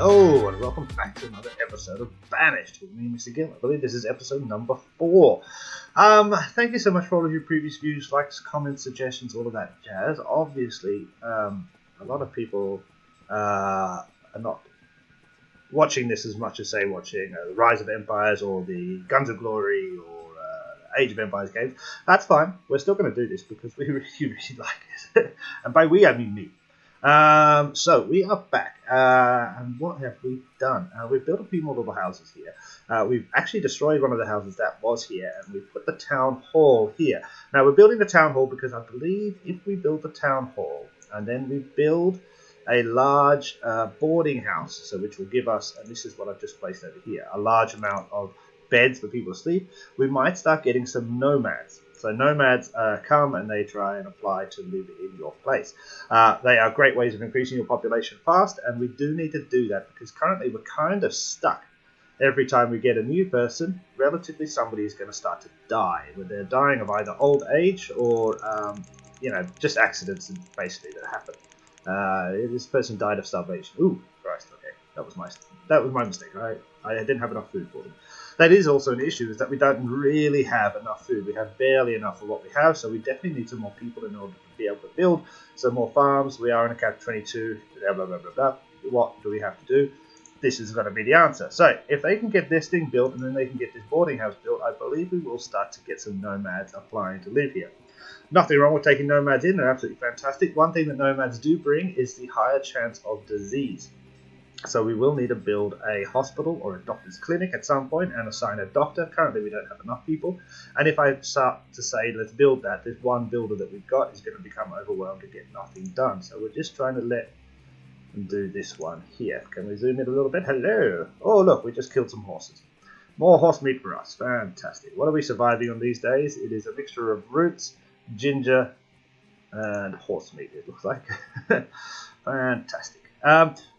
Hello and welcome back to another episode of Banished with me, Mr. Gill. I believe this is episode number 4. Thank you so much for all of your previous views, likes, comments, suggestions, all of that jazz. Obviously, a lot of people are not watching this as much as, say, watching The Rise of Empires or the Guns of Glory or Age of Empires games. That's fine. We're still going to do this because we really, really like it. And by we, I mean me. So we are back, and what have we done? We've built a few more little houses here. We've actually destroyed one of the houses that was here, and we've put the town hall here. Now we're building the town hall because I believe if we build the town hall and then we build a large boarding house, so which will give us, and this is what I've just placed over here, a large amount of beds for people to sleep, we might start getting some nomads. So nomads come and they try and apply to live in your place. They are great ways of increasing your population fast, and we do need to do that because currently we're kind of stuck. Every time we get a new person, relatively somebody is going to start to die. They're dying of either old age or, just accidents basically that happen. This person died of starvation. Ooh, Christ, okay. That was my mistake. I didn't have enough food for them. That is also an issue, is that we don't really have enough food. We have barely enough for what we have, so we definitely need some more people in order to be able to build some more farms. We are in a catch-22, blah, blah, blah, blah, blah. What do we have to do? This is going to be the answer. So if they can get this thing built and then they can get this boarding house built, I believe we will start to get some nomads applying to live here. Nothing wrong with taking nomads in. They're absolutely fantastic. One thing that nomads do bring is the higher chance of disease. So we will need to build a hospital or a doctor's clinic at some point and assign a doctor. Currently we don't have enough people. And if I start to say, let's build that, this one builder that we've got is going to become overwhelmed and get nothing done. So we're just trying to let them do this one here. Can we zoom in a little bit? Hello. Oh, look, we just killed some horses. More horse meat for us. Fantastic. What are we surviving on these days? It is a mixture of roots, ginger, and horse meat, it looks like. Fantastic.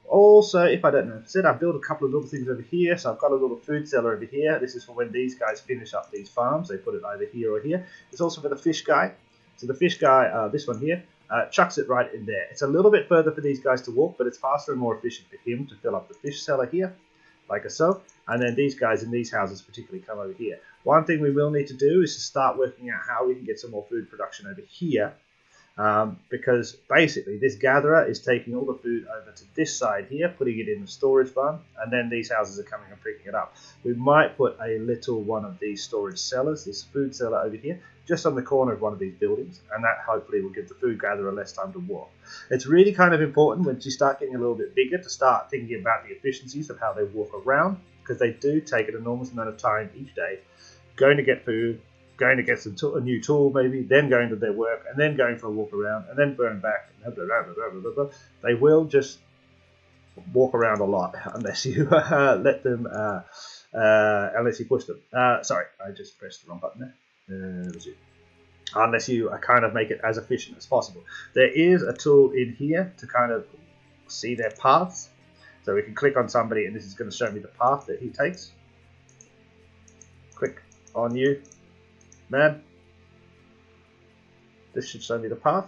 Also, if I don't know, I've built a couple of little things over here. So I've got a little food cellar over here. This is for when these guys finish up these farms. They put it either here or here. It's also for the fish guy. So the fish guy, this one here, chucks it right in there. It's a little bit further for these guys to walk, but it's faster and more efficient for him to fill up the fish cellar here, like so. And then these guys in these houses particularly come over here. One thing we will need to do is to start working out how we can get some more food production over here. Because basically this gatherer is taking all the food over to this side here, putting it in the storage barn, and then these houses are coming and picking it up. We might put a little one of these storage cellars, this food cellar over here, just on the corner of one of these buildings, and that hopefully will give the food gatherer less time to walk. It's really kind of important when you start getting a little bit bigger to start thinking about the efficiencies of how they walk around, because they do take an enormous amount of time each day going to get food, going to get a new tool maybe, then going to their work, and then going for a walk around, and then going back. Blah, blah, blah, blah, blah, blah. They will just walk around a lot unless you let them, unless you push them. Sorry, I just pressed the wrong button there. Unless you kind of make it as efficient as possible. There is a tool in here to kind of see their paths. So we can click on somebody, and this is going to show me the path that he takes. Click on you. Man, this should show me the path.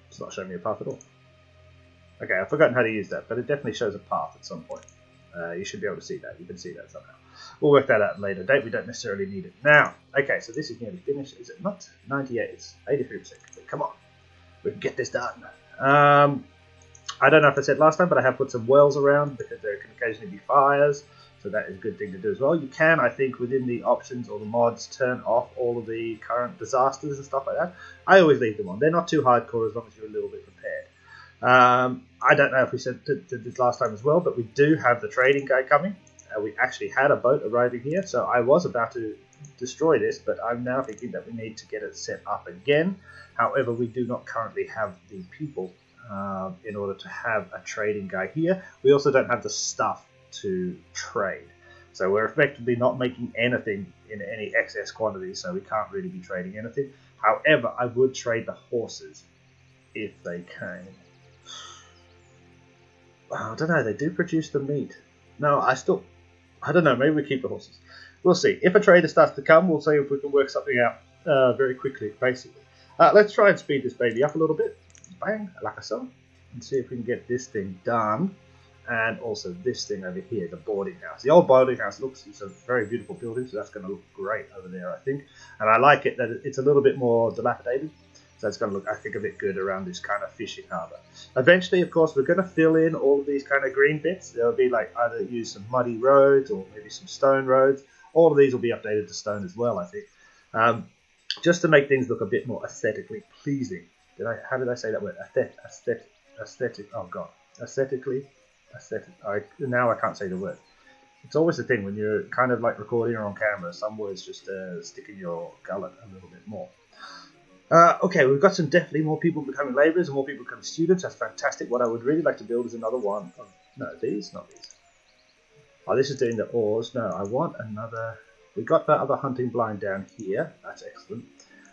It's not showing me a path at all. Okay, I've forgotten how to use that, but it definitely shows a path at some point. You should be able to see that. You can see that somehow. We'll work that out at a later date. We don't necessarily need it now. Okay, so this is nearly finished. Is it not 98? It's 83%. Come on. We can get this done. I don't know if I said last time, but I have put some wells around because there can occasionally be fires. So that is a good thing to do as well. You can, I think, within the options or the mods, turn off all of the current disasters and stuff like that. I always leave them on. They're not too hardcore as long as you're a little bit prepared. I don't know if we said did this last time as well, but we do have the trading guy coming. We actually had a boat arriving here, so I was about to destroy this, but I'm now thinking that we need to get it set up again. However, we do not currently have the people in order to have a trading guy here. We also don't have the stuff to trade, so we're effectively not making anything in any excess quantity, so we can't really be trading anything. However, I would trade the horses if they came. I don't know, they do produce the meat. No, I don't know, maybe we keep the horses. We'll see. If a trader starts to come, we'll see if we can work something out very quickly, basically. Let's try and speed this baby up a little bit. Bang, like so. and see if we can get this thing done. And also this thing over here, the boarding house. The old boarding house it's a very beautiful building, so that's going to look great over there, I think. And I like it that it's a little bit more dilapidated, so it's going to look, I think, a bit good around this kind of fishing harbour. Eventually, of course, we're going to fill in all of these kind of green bits. There'll be like either use some muddy roads or maybe some stone roads. All of these will be updated to stone as well, I think, just to make things look a bit more aesthetically pleasing. How did I say that word? Aesthetic. Oh God, aesthetically. Aesthetic. Now I can't say the word. It's always the thing when you're kind of like recording or on camera. Some words just stick in your gullet a little bit more. Okay, we've got definitely more people becoming labourers and more people becoming students. That's fantastic. What I would really like to build is another one. No, these, not these. Oh, this is doing the oars. No, I want another. We got that other hunting blind down here. That's excellent.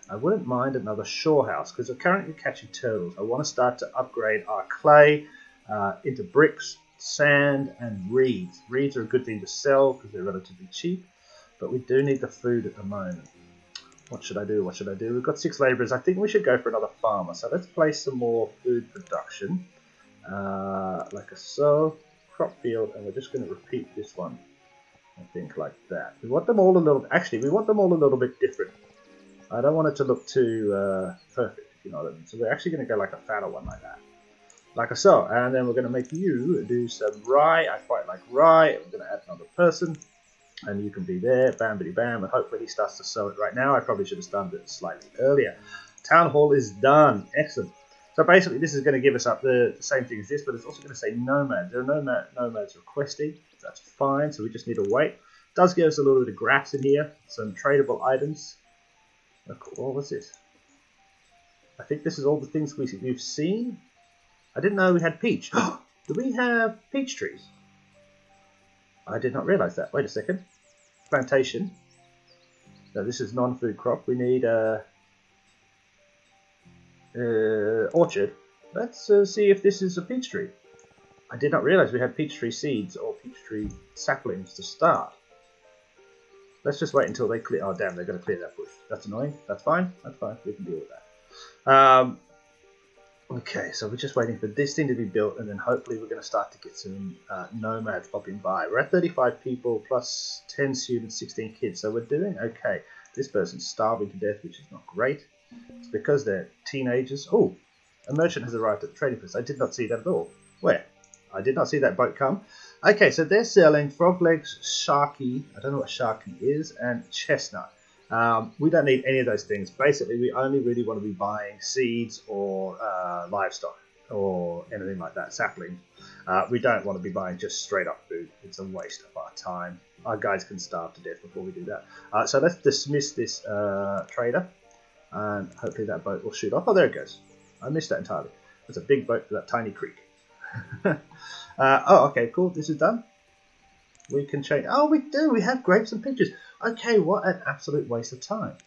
I wouldn't mind another shore house because we're currently catching turtles. I want to start to upgrade our clay into bricks, sand, and reeds. Reeds are a good thing to sell because they're relatively cheap, but we do need the food at the moment. What should I do? What should I do? We've got 6 labourers. I think we should go for another farmer. So let's place some more food production, like so. Crop field, and we're just going to repeat this one. I think like that. We want them all a little. Actually, we want them all a little bit different. I don't want it to look too perfect, if you know what I mean. So we're actually going to go like a fatter one like that. Like so, and then we're going to make you do some rye. I quite like rye. We're going to add another person, and you can be there, bam, bitty, bam, and hopefully he starts to sow it right now. I probably should have started it slightly earlier. Town hall is done. Excellent. So basically, this is going to give us up the same thing as this, but it's also going to say nomads. There are nomads requesting. That's fine. So we just need to wait. It does give us a little bit of grass in here, some tradable items. What was this? I think this is all the things we've seen. I didn't know we had peach. Do we have peach trees? I did not realize that. Wait a second. Plantation. No, this is non-food crop. We need orchard. Let's see if this is a peach tree. I did not realize we had peach tree seeds or peach tree saplings to start. Let's just wait until they clear. Oh, damn, they're going to clear that bush. That's annoying. That's fine. That's fine. We can deal with that. Okay, so we're just waiting for this thing to be built, and then hopefully we're going to start to get some nomads popping by. We're at 35 people plus 10 students, 16 kids, so we're doing okay. This person's starving to death, which is not great. It's because they're teenagers. Oh, a merchant has arrived at the trading post. I did not see that at all. Where? I did not see that boat come. Okay, so they're selling frog legs, sharky, I don't know what sharky is, and chestnut. We don't need any of those things. Basically, we only really want to be buying seeds or livestock or anything like that, saplings. We don't want to be buying just straight up food. It's a waste of our time. Our guys can starve to death before we do that. So let's dismiss this trader, and hopefully that boat will shoot off. Oh, there it goes. I missed that entirely. It's a big boat for that tiny creek. Oh, okay, cool. This is done. We can change. Oh, we do. We have grapes and peaches. Okay, what an absolute waste of time.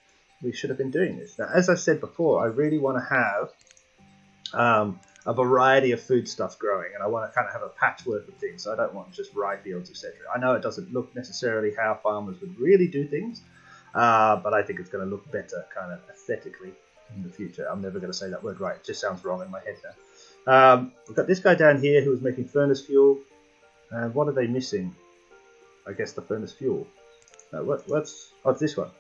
We should have been doing this. Now, as I said before, I really want to have a variety of foodstuffs growing, and I want to kind of have a patchwork of things. So I don't want just rye fields, etc. I know it doesn't look necessarily how farmers would really do things, but I think it's going to look better kind of aesthetically in the future. I'm never going to say that word right. It just sounds wrong in my head now. We've got this guy down here who was making furnace fuel. And what are they missing? I guess the furnace fuel. No, what's this one?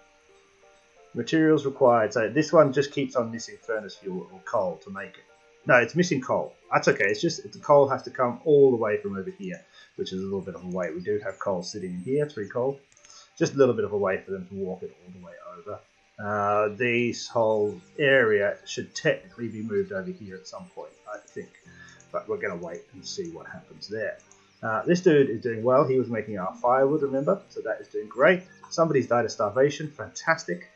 Materials required. So this one just keeps on missing furnace fuel or coal to make it. No, it's missing coal. That's okay. It's just the coal has to come all the way from over here, which is a little bit of a way. We do have coal sitting in here, 3 coal. Just a little bit of a way for them to walk it all the way over. This whole area should technically be moved over here at some point, I think. But we're going to wait and see what happens there. This dude is doing well. He was making our firewood, remember? So that is doing great. Somebody's died of starvation. Fantastic.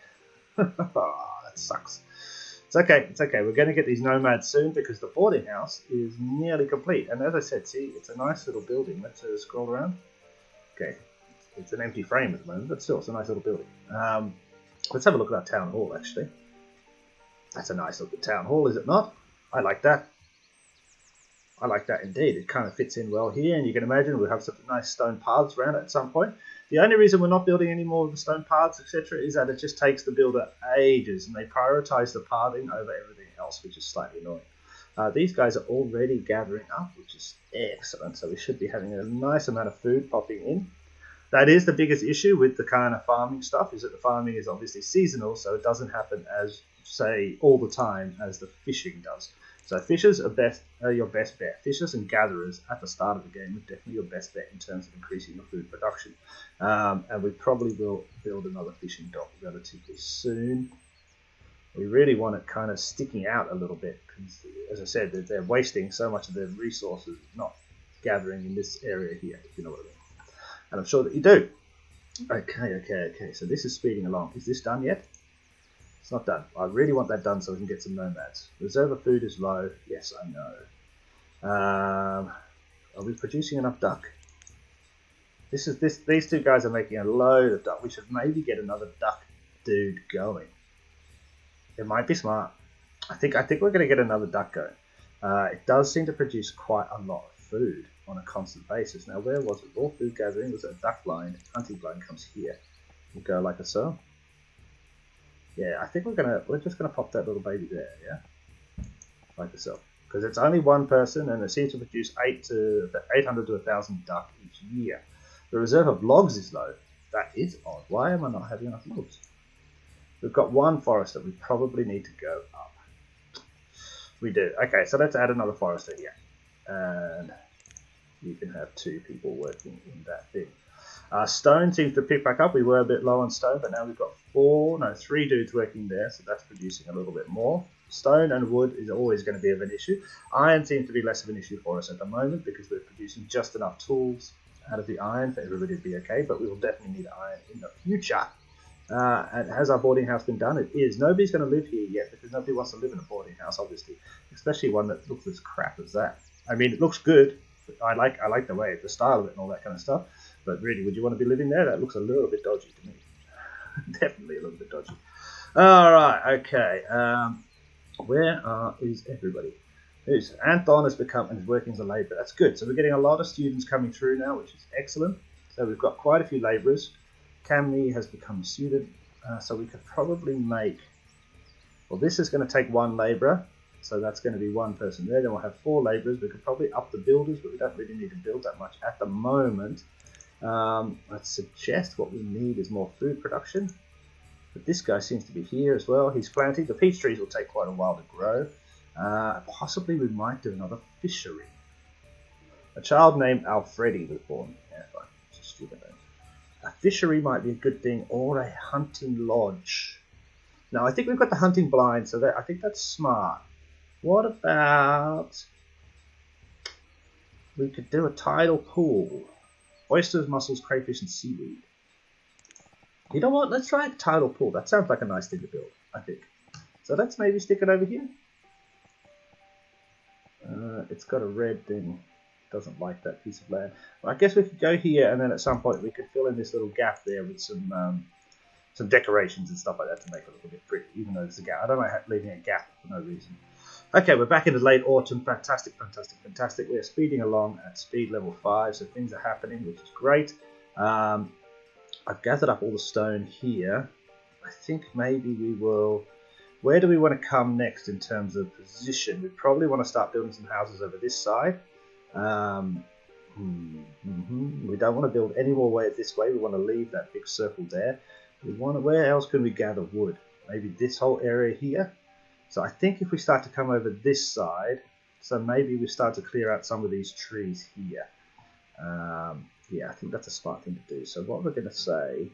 Oh, that sucks. It's okay. It's okay. We're going to get these nomads soon because the boarding house is nearly complete. And as I said, see, it's a nice little building. Let's scroll around. Okay. It's an empty frame at the moment, but still, it's a nice little building. Let's have a look at our town hall, actually. That's a nice looking town hall, is it not? I like that. I like that indeed. It kind of fits in well here, and you can imagine we'll have some nice stone paths around it at some point. The only reason we're not building any more of the stone paths, etc., is that it just takes the builder ages, and they prioritize the pathing over everything else, which is slightly annoying. These guys are already gathering up, which is excellent. So we should be having a nice amount of food popping in. That is the biggest issue with the kind of farming stuff, is that the farming is obviously seasonal, so it doesn't happen as, say, all the time as the fishing does. So fishers are your best bet. Fishers and gatherers at the start of the game are definitely your best bet in terms of increasing your food production. And we probably will build another fishing dock relatively soon. We really want it kind of sticking out a little bit because, as I said, they're wasting so much of their resources not gathering in this area here, if you know what I mean. And I'm sure that you do. Okay. So this is speeding along. Is this done yet? It's not done. I really want that done so we can get some nomads. Reserve of food is low. Yes, I know. Are we producing enough duck? These two guys are making a load of duck. We should maybe get another duck dude going. It might be smart. I think we're going to get another duck going. It does seem to produce quite a lot of food on a constant basis. Now, where was it? All food gathering was a duck blind. Hunting blind comes here. We'll go like so. Yeah, I think we're just gonna pop that little baby there. Yeah, like so, because it's only one person and it seems to produce 800 to 1,000 duck each year. The reserve of logs is low. That is odd. Why am I not having enough logs? We've got one forest that we probably need to go up. We do. Okay, so let's add another forester here. And you can have 2 people working in that thing. Stone seems to pick back up. We were a bit low on stone, but now we've got 3 dudes working there, so that's producing a little bit more. Stone and wood is always going to be of an issue. Iron seems to be less of an issue for us at the moment because we're producing just enough tools out of the iron for everybody to be okay, but we will definitely need iron in the future. And has our boarding house been done? It is. Nobody's going to live here yet because nobody wants to live in a boarding house, obviously, especially one that looks as crap as that. I mean, it looks good. I like the way, the style of it and all that kind of stuff. But really, would you want to be living there? That looks a little bit dodgy to me. Definitely a little bit dodgy. All right, okay. Where is everybody? Anton has become and is working as a labourer. That's good. So we're getting a lot of students coming through now, which is excellent. So we've got quite a few labourers. Cammy has become a student. So we could probably make... Well, this is going to take 1 labourer. So that's going to be 1 person there. Then we'll have 4 labourers. We could probably up the builders, but we don't really need to build that much at the moment. I'd suggest what we need is more food production. But this guy seems to be here as well. He's planting. The peach trees will take quite a while to grow. Possibly we might do another fishery. A child named Alfredi was born. Yeah, fine. It's a stupid name. A fishery might be a good thing, or a hunting lodge. Now, I think we've got the hunting blind, so I think that's smart. What about... We could do a tidal pool. Oysters, mussels, crayfish, and seaweed. You know what? Let's try a tidal pool. That sounds like a nice thing to build, I think. So let's maybe stick it over here. It's got a red thing. Doesn't like that piece of land. Well, I guess we could go here, and then at some point we could fill in this little gap there with some decorations and stuff like that to make it a little bit pretty, even though there's a gap. I don't like leaving a gap for no reason. Okay, we're back into late autumn. Fantastic. We are speeding along at speed level 5, so things are happening, which is great. I've gathered up all the stone here. I think maybe we will... Where do we want to come next in terms of position? We probably want to start building some houses over this side. We don't want to build any more way this way. We want to leave that big circle there. Where else can we gather wood? Maybe this whole area here. So I think if we start to come over this side, so maybe we start to clear out some of these trees here. Yeah, I think that's a smart thing to do. So what we're going to say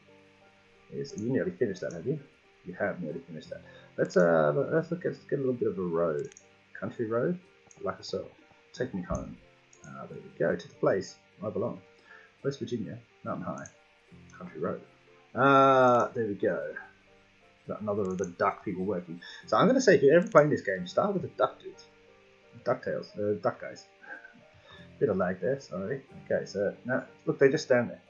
is, you nearly finished that, have you? You have nearly finished that. Let's get a little bit of a road, country road, like so. Take me home. There we go, to the place I belong. West Virginia, Mountain High, country road. There we go. Got another of the duck people working. So I'm going to say, if you're ever playing this game, start with the duck dudes, ducktails, duck guys. Bit of lag there, sorry. Okay, so now look, they just stand there.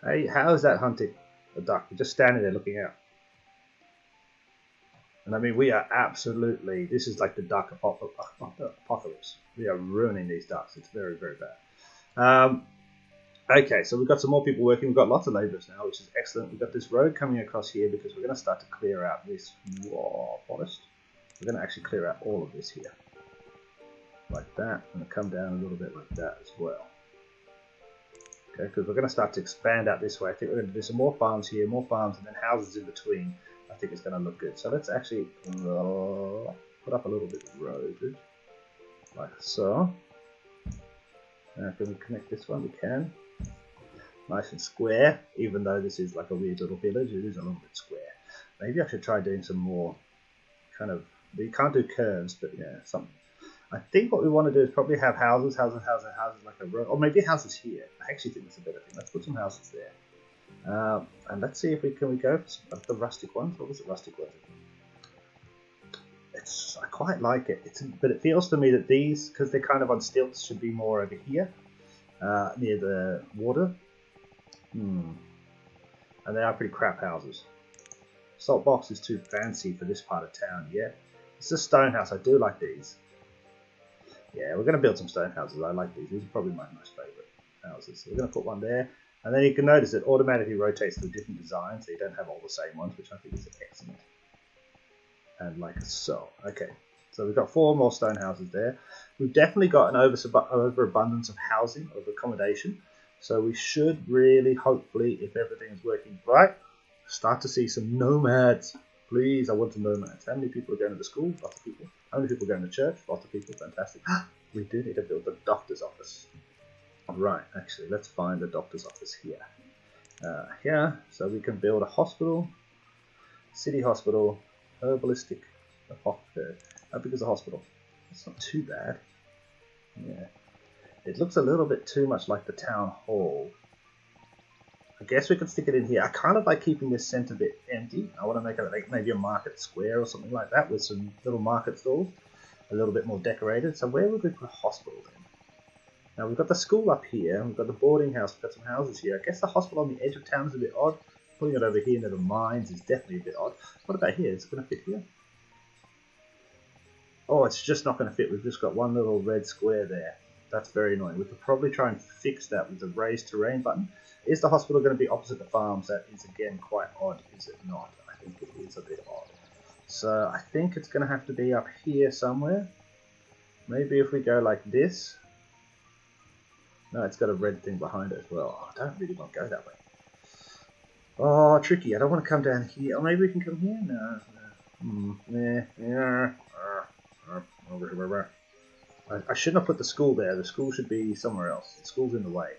Hey, how is that hunting a duck? They're just standing there looking out. And I mean, we are absolutely, this is like the duck apocalypse. We are ruining these ducks. It's very, very bad. Okay, so we've got some more people working. We've got lots of labourers now, which is excellent. We've got this road coming across here because we're going to start to clear out this forest. We're going to actually clear out all of this here. Like that, and come down a little bit like that as well. Okay, because we're going to start to expand out this way. I think we're going to do some more farms here, more farms, and then houses in between. I think it's going to look good. So let's actually put up a little bit of road, like so. Can we connect this one? We can. Nice and square, even though this is like a weird little village, it is a little bit square. Maybe I should try doing some more kind of, you can't do curves, but yeah, something. I think what we want to do is probably have houses like a row, or maybe houses here. I actually think that's a better thing. Let's put some houses there. And let's see if we can go for the rustic ones. What was it, rustic ones? I quite like it. But it feels to me that these, because they're kind of on stilts, should be more over here, near the water. And they are pretty crap houses. Salt box is too fancy for this part of town. Yeah, it's a stone house. I do like these. Yeah, we're going to build some stone houses. I like these. These are probably my most favourite houses. So we're going to put one there. And then you can notice it automatically rotates to different designs, so you don't have all the same ones, which I think is excellent. And like so. Okay, so we've got 4 more stone houses there. We've definitely got an overabundance of housing, of accommodation. So we should really, hopefully, if everything is working right, start to see some nomads. Please, I want some nomads. How many people are going to the school? Lots of people. How many people are going to church? Lots of people. Fantastic. We do need to build the doctor's office. Right, actually, let's find the doctor's office here. Here, so we can build a hospital, city hospital, herbalistic apothecary. How big is a hospital? It's not too bad. Yeah. It looks a little bit too much like the town hall. I guess we could stick it in here. I kind of like keeping this centre bit empty. I want to make it like maybe a market square or something like that with some little market stalls, a little bit more decorated. So where would we put a hospital then? Now we've got the school up here, we've got the boarding house, we've got some houses here. I guess the hospital on the edge of town is a bit odd. Putting it over here near the mines is definitely a bit odd. What about here? Is it going to fit here? Oh, it's just not going to fit. We've just got one little red square there. That's very annoying. We could probably try and fix that with the raised terrain button. Is the hospital going to be opposite the farms? That is again quite odd, is it not? I think it is a bit odd. So I think it's going to have to be up here somewhere. Maybe if we go like this. No, it's got a red thing behind it as well. Oh, I don't really want to go that way. Oh, tricky. I don't want to come down here. Or maybe we can come here? No. I shouldn't have put the school there. The school should be somewhere else. The school's in the way.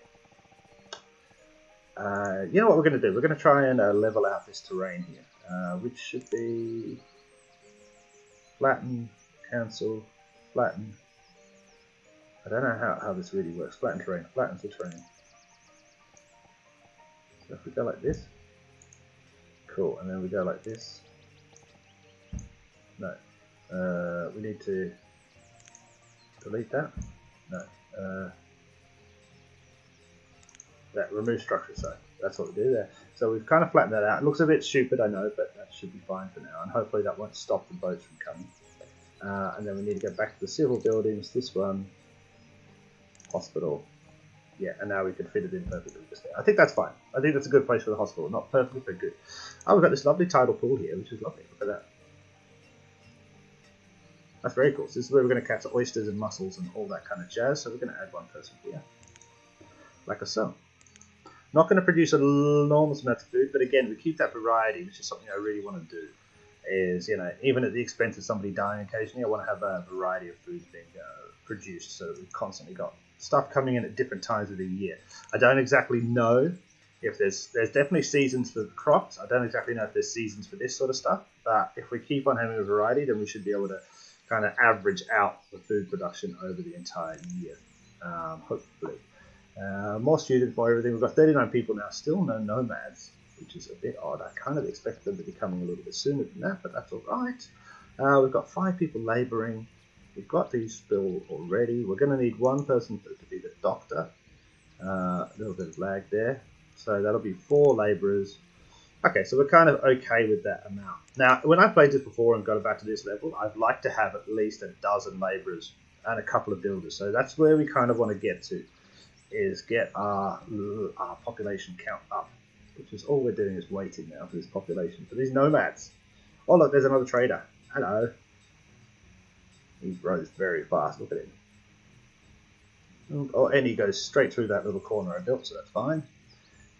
You know what we're going to do? We're going to try and level out this terrain here, which should be flatten, cancel, flatten. I don't know how this really works. Flatten terrain, flattens the terrain. So if we go like this, cool, and then we go like this. No, we need to delete that. No, that remove structure. So that's what we do there. So we've kind of flattened that out. It looks a bit stupid, I know, but that should be fine for now. And hopefully that won't stop the boats from coming. And then we need to go back to the civil buildings. This one. Hospital, yeah, and now we can fit it in perfectly just there. I think that's fine. I think that's a good place for the hospital. Not perfectly, but good. Oh, we've got this lovely tidal pool here, which is lovely. Look at that. That's very cool. So this is where we're going to catch oysters and mussels and all that kind of jazz. So we're going to add one person here, like so. Not going to produce an enormous amount of food, but again, we keep that variety, which is something I really want to do. Is, you know, even at the expense of somebody dying occasionally, I want to have a variety of food being produced, so that we've constantly got stuff coming in at different times of the year. I don't exactly know if there's definitely seasons for the crops. I don't exactly know if there's seasons for this sort of stuff, but if we keep on having a variety, then we should be able to kind of average out the food production over the entire year, hopefully. More students, more everything. We've got 39 people now, still no nomads, which is a bit odd. I kind of expected them to be coming a little bit sooner than that, but that's all right. We've got 5 people labouring. We've got these built already. We're going to need one person to be the doctor. A little bit of lag there. So that'll be 4 labourers. Okay, so we're kind of okay with that amount. Now, when I played this before and got about to this level, I'd like to have at least a dozen labourers and a couple of builders. So that's where we kind of want to get to, is get our population count up, which is all we're doing is waiting now for this population, for these nomads. Oh look, there's another trader. Hello. He grows very fast. Look at him. Oh, and he goes straight through that little corner I built, so that's fine.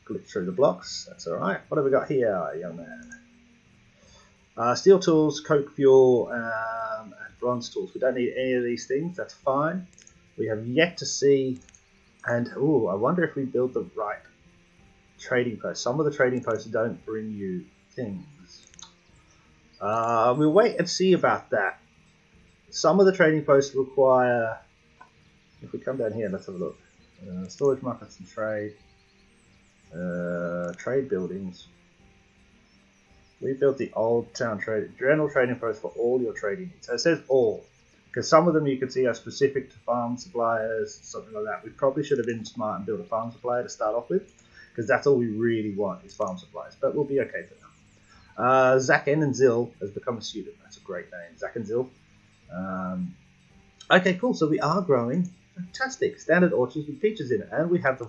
Glitch through the blocks. That's all right. What have we got here, young man? Steel tools, coke fuel, and bronze tools. We don't need any of these things. That's fine. We have yet to see. And I wonder if we build the right trading post. Some of the trading posts don't bring you things. We'll wait and see about that. Some of the trading posts require. If we come down here, let's have a look. Storage markets and trade. Trade buildings. We built the old town general trading post for all your trading needs. So it says all. Because some of them you can see are specific to farm suppliers, something like that. We probably should have been smart and built a farm supplier to start off with, because that's all we really want is farm supplies. But we'll be okay for now. Zach N and Zill has become a student. That's a great name, Zach and Zill. Okay, cool. So we are growing. Fantastic. Standard orchards with peaches in it, and we have the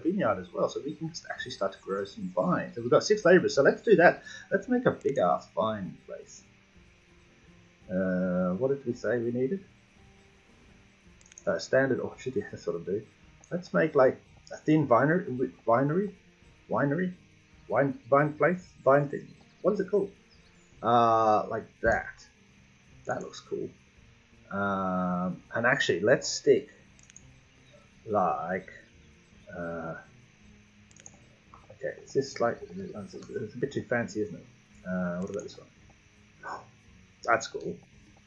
vineyard as well, so we can actually start to grow some vines. So we've got 6 labourers. So let's do that. Let's make a big ass vine place. What did we say we needed? Standard orchard, yeah, that's what I'll do. Let's make like a thin vine place, vine thing. What is it called? Like that. That looks cool. And actually, let's stick like. Okay, is this like? It's a bit too fancy, isn't it? What about this one? Oh, that's cool.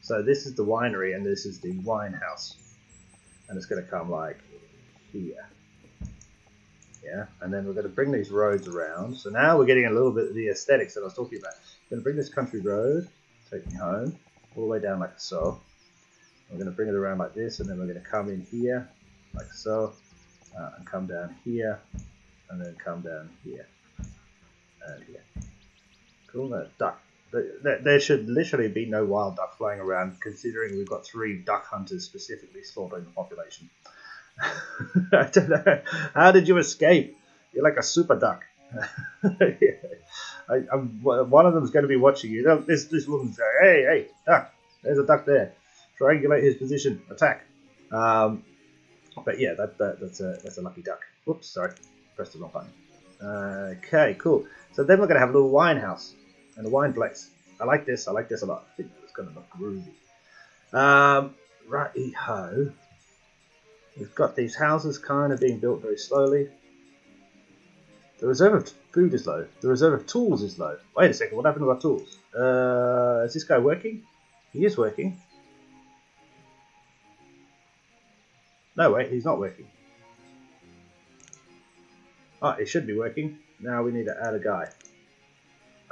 So this is the winery and this is the wine house. And it's going to come like here. Yeah, and then we're going to bring these roads around. So now we're getting a little bit of the aesthetics that I was talking about. We're going to bring this country road, take me home, all the way down like so. We're going to bring it around like this, and then we're going to come in here, like so, and come down here, and then come down here, and here. Cool, that duck. There should literally be no wild duck flying around, considering we've got 3 duck hunters specifically slaughtering the population. I don't know. How did you escape? You're like a super duck. One of them's going to be watching you. This woman's going, hey, duck. There's a duck there. Triangulate his position. Attack. But yeah, that's a lucky duck. Whoops, sorry. Pressed the wrong button. Okay, cool. So then we're going to have a little wine house and a wine place. I like this a lot. I think it's going to look groovy. Righty-ho. We've got these houses kind of being built very slowly. The reserve of food is low. The reserve of tools is low. Wait a second, what happened to our tools? Is this guy working? He is working. No, wait, he's not working. Oh, it should be working. Now we need to add a guy.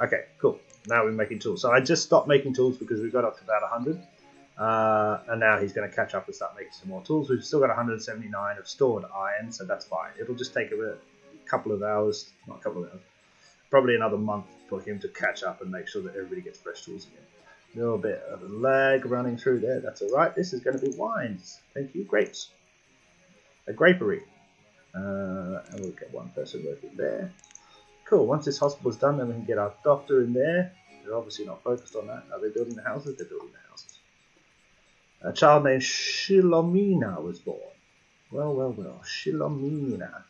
Okay, cool. Now we're making tools. So I just stopped making tools because we got up to about 100. And now he's going to catch up and start making some more tools. We've still got 179 of stored iron, so that's fine. It'll just take a couple of hours, not a couple of hours, probably another month for him to catch up and make sure that everybody gets fresh tools again. A little bit of a lag running through there. That's all right. This is going to be wines. Thank you. Grapes. A grapery. And we'll get one person working there. Cool. Once this hospital's done, then we can get our doctor in there. They're obviously not focused on that. Are they building the houses? They're building the houses. A child named Shilomina was born. Well. Shilomina.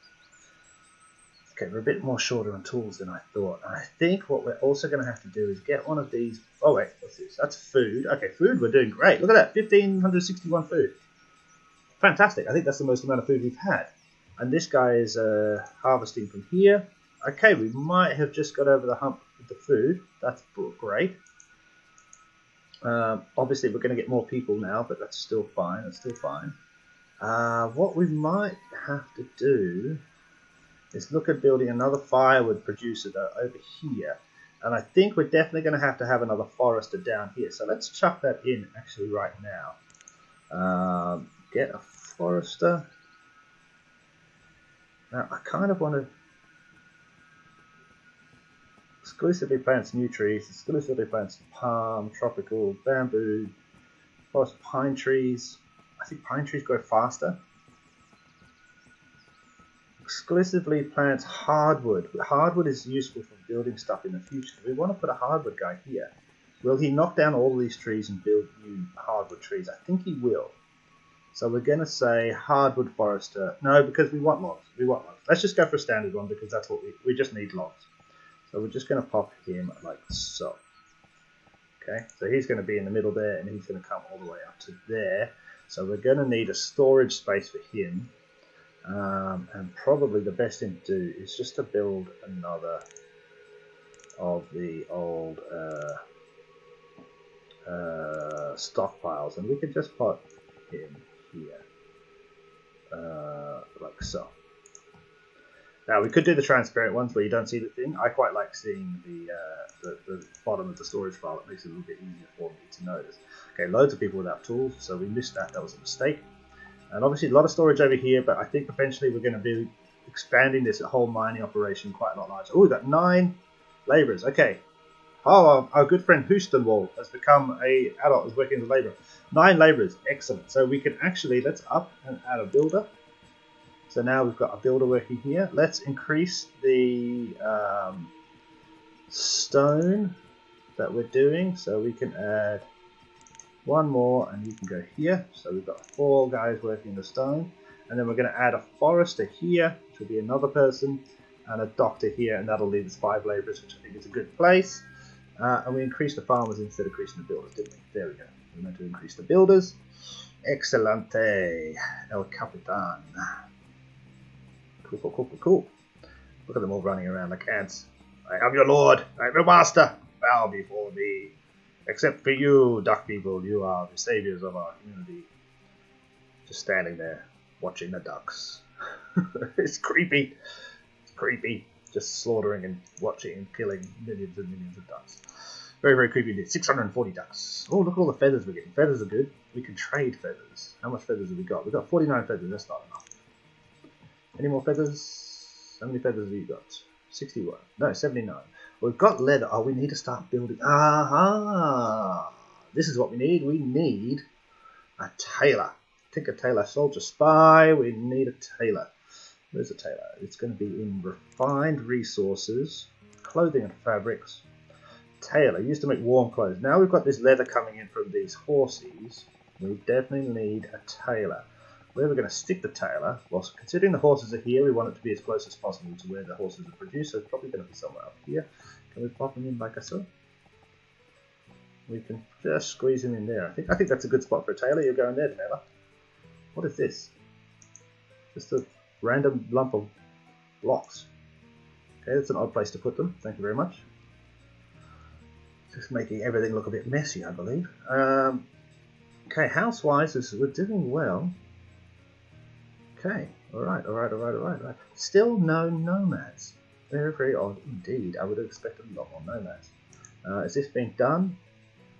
Okay, we're a bit more shorter on tools than I thought. I think what we're also going to have to do is get one of these. Oh, wait. What's this? That's food. Okay, food. We're doing great. Look at that. 1,561 food. Fantastic. I think that's the most amount of food we've had. And this guy is harvesting from here. Okay, we might have just got over the hump with the food. That's great. Obviously, we're going to get more people now, but that's still fine. What we might have to do is look at building another firewood producer over here. And I think we're definitely going to have another forester down here. So let's chuck that in actually right now. Get a forester. Now, I kind of want to exclusively plants new trees, exclusively plants palm, tropical, bamboo, forest pine trees. I think pine trees grow faster. Exclusively plants hardwood. Hardwood is useful for building stuff in the future. We want to put a hardwood guy here. Will he knock down all of these trees and build new hardwood trees? I think he will. So we're going to say hardwood forester. No, because we want logs. We want logs. Let's just go for a standard one because that's what we just need logs. So we're just going to pop him like so. Okay, so he's going to be in the middle there and he's going to come all the way up to there. So we're going to need a storage space for him. And probably the best thing to do is just to build another of the old stockpiles. And we could just put him here, like so. Now we could do the transparent ones where you don't see the thing. I quite like seeing the bottom of the storage file. It makes it a little bit easier for me to notice. Okay, loads of people without tools, so we missed that. That was a mistake. And obviously a lot of storage over here, but I think eventually we're going to be expanding this whole mining operation quite a lot larger. Oh, we've got 9 labourers. Okay. Oh, our good friend Houstonwall has become a adult, is working as a labourer. 9 labourers, excellent. So we can actually, let's up and add a builder. So now we've got a builder working here. Let's increase the stone that we're doing. So we can add 1 more and you can go here. So we've got 4 guys working the stone. And then we're going to add a forester here, which will be another person, and a doctor here, and that'll leave us 5 labourers, which I think is a good place. And we increased the farmers instead of increasing the builders, didn't we? There we go. We meant to increase the builders. Excelente, El Capitan. Cool, cool, cool, cool, cool. Look at them all running around like ants. I am your lord. I am your master. Bow before me. Except for you, duck people. You are the saviors of our community. Just standing there, watching the ducks. It's creepy. It's creepy. Just slaughtering and watching and killing millions and millions of ducks. Very, very creepy. 640 ducks. Oh, look at all the feathers we're getting. Feathers are good. We can trade feathers. How much feathers have we got? We've got 49 feathers. That's not enough. Any more feathers? How many feathers have you got? 61. No, 79. We've got leather. Oh, we need to start building. Aha! This is what we need. We need a tailor. Tinker, tailor, soldier, spy. We need a tailor. Where's the tailor? It's going to be in refined resources, clothing and fabrics. Tailor, used to make warm clothes. Now we've got this leather coming in from these horses. We definitely need a tailor. Where we're going to stick the tailor, well, considering the horses are here, we want it to be as close as possible to where the horses are produced, so it's probably going to be somewhere up here. Can we pop them in like so? We can just squeeze them in there. I think that's a good spot for a tailor. You're going there, Tailor. What is this? Just a random lump of blocks. Okay, that's an odd place to put them. Thank you very much. Just making everything look a bit messy, I believe. Okay, house-wise, we're doing well. Okay, alright. Still no nomads. Very, very odd indeed. I would have expected a lot more nomads. Is this being done?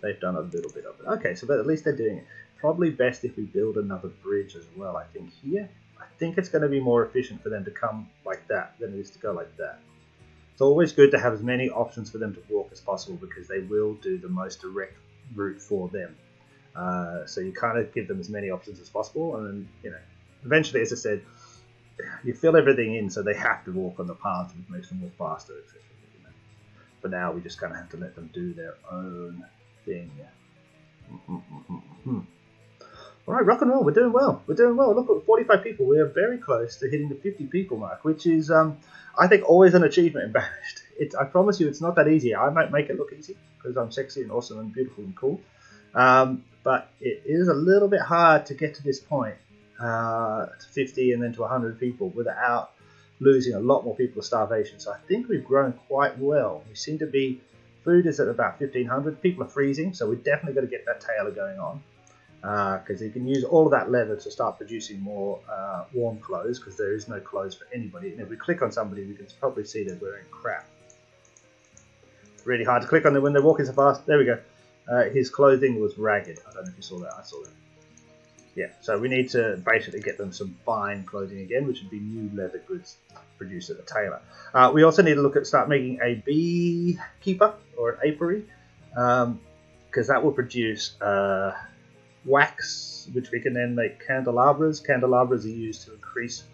They've done a little bit of it. Okay, so at least they're doing it. Probably best if we build another bridge as well, I think, here. I think it's going to be more efficient for them to come like that than it is to go like that. It's always good to have as many options for them to walk as possible because they will do the most direct route for them. So you kind of give them as many options as possible, and then, you know, eventually, as I said, you fill everything in so they have to walk on the path, which makes them more faster, etc. You know. For now, we just kind of have to let them do their own thing. Alright, rock and roll, we're doing well. We're doing well. Look at 45 people. We are very close to hitting the 50 people mark, which is, I think, always an achievement in Banished. I promise you, it's not that easy. I might make it look easy because I'm sexy and awesome and beautiful and cool. But it is a little bit hard to get to this point, to 50 and then to 100 people without losing a lot more people to starvation. So I think we've grown quite well. We seem to be, food is at about 1,500. People are freezing, so we're definitely going to get that tailor going on. Because you can use all of that leather to start producing more warm clothes, because there is no clothes for anybody. And if we click on somebody, we can probably see they're wearing crap. It's really hard to click on them when they're walking so fast. There we go. His clothing was ragged. I don't know if you saw that. I saw that. Yeah, so we need to basically get them some fine clothing again, which would be new leather goods produced at the tailor. We also need to start making a beekeeper or an apiary, because that will produce wax, which we can then make candelabras. Candelabras are used to increase,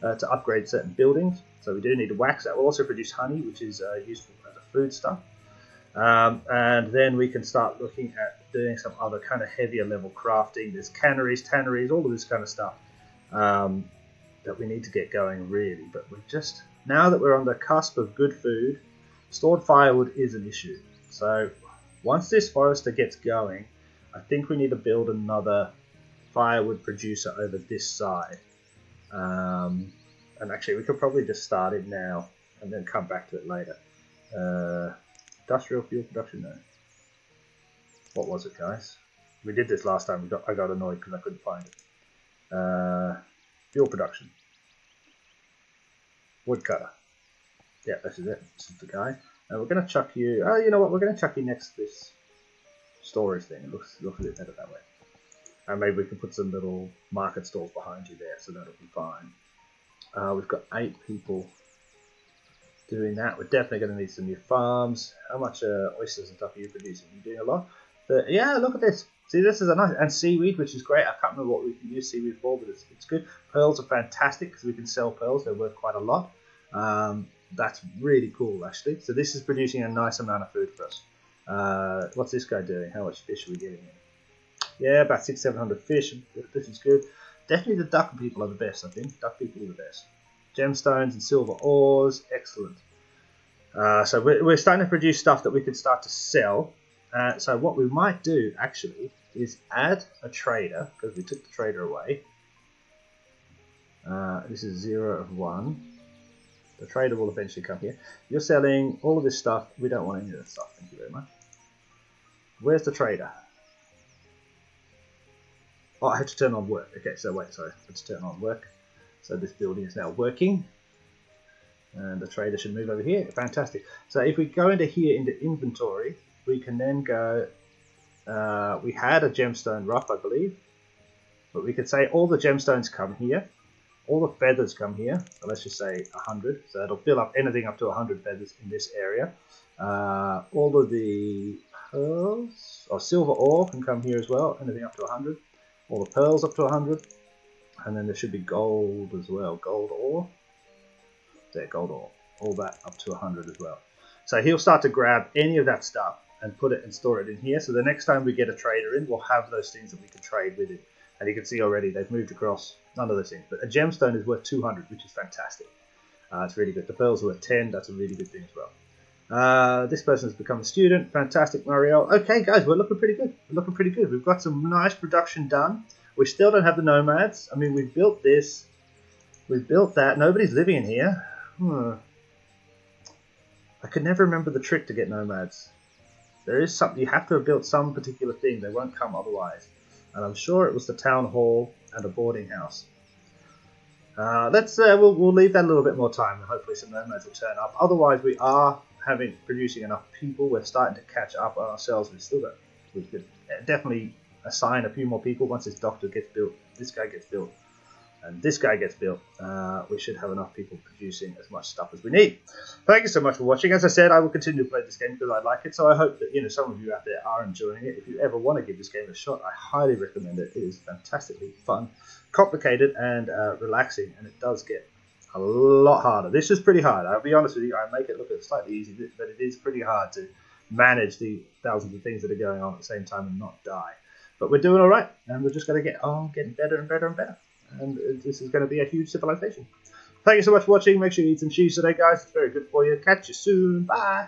to upgrade certain buildings. So we do need wax. That will also produce honey, which is useful as a food stuff. And then we can start looking at doing some other kind of heavier level crafting. There's canneries, tanneries, all of this kind of stuff that we need to get going really. But we're just, now that we're on the cusp of good food, stored firewood is an issue. So once this forester gets going, I think we need to build another firewood producer over this side. And actually we could probably just start it now and then come back to it later. Industrial fuel production, no. What was it, guys? We did this last time. I got annoyed because I couldn't find it. Fuel production. Woodcutter. Yeah, this is it. This is the guy. And we're going to chuck you... Oh, you know what? We're going to chuck you next to this storage thing. It looks a bit better that way. And maybe we can put some little market stalls behind you there, so that'll be fine. We've got 8 people doing that. We're definitely going to need some new farms. How much oysters and stuff are you producing? You're doing a lot. But yeah, look at this. See, this is a nice, and seaweed, which is great. I can't remember what we can use seaweed for, but it's good. Pearls are fantastic because we can sell pearls. They're worth quite a lot. That's really cool, actually. So this is producing a nice amount of food for us. What's this guy doing? How much fish are we getting in? Yeah, about 600-700 fish. This is good. Definitely the duck people are the best, I think. Duck people are the best. Gemstones and silver ores, excellent. So we're starting to produce stuff that we can start to sell. So what we might do, actually, is add a trader, because we took the trader away. This is 0 of 1. The trader will eventually come here. You're selling all of this stuff. We don't want any of that stuff, thank you very much. Where's the trader? Oh, I had to turn on work. Okay, so wait, sorry. Let's turn on work. So this building is now working. And the trader should move over here. Fantastic. So if we go into here, into inventory, we can then go... we had a gemstone rough, I believe. But we could say all the gemstones come here. All the feathers come here. So let's just say 100. So it'll fill up anything up to 100 feathers in this area. All of the pearls, or silver ore can come here as well. Anything up to 100. All the pearls up to 100. And then there should be gold as well. Gold ore. There, gold ore. All that up to 100 as well. So he'll start to grab any of that stuff and put it and store it in here. So the next time we get a trader in, we'll have those things that we can trade with it. And you can see already they've moved across none of those things. But a gemstone is worth 200, which is fantastic. It's really good. The pearls are worth 10. That's a really good thing as well. This person has become a student. Fantastic, Mario. Okay, guys, we're looking pretty good. We're looking pretty good. We've got some nice production done. We still don't have the nomads. I mean, we've built this. We've built that. Nobody's living in here. I could never remember the trick to get nomads. There is something. You have to have built some particular thing. They won't come otherwise. And I'm sure it was the town hall and a boarding house. We'll leave that a little bit more time. And hopefully some nomads will turn up. Otherwise, we are producing enough people. We're starting to catch up on ourselves. We could definitely assign a few more people once this doctor gets built, this guy gets built, and this guy gets built. We should have enough people producing as much stuff as we need. Thank you so much for watching. As I said, I will continue to play this game because I like it, so I hope that some of you out there are enjoying it. If you ever want to give this game a shot, I highly recommend it. It is fantastically fun, complicated, and relaxing, and it does get a lot harder. This is pretty hard. I'll be honest with you. I make it look slightly easy, but it is pretty hard to manage the thousands of things that are going on at the same time and not die. But we're doing all right, and we're just going to get on getting better and better and better. And this is going to be a huge civilization. Thank you so much for watching. Make sure you eat some cheese today, guys. It's very good for you. Catch you soon. Bye.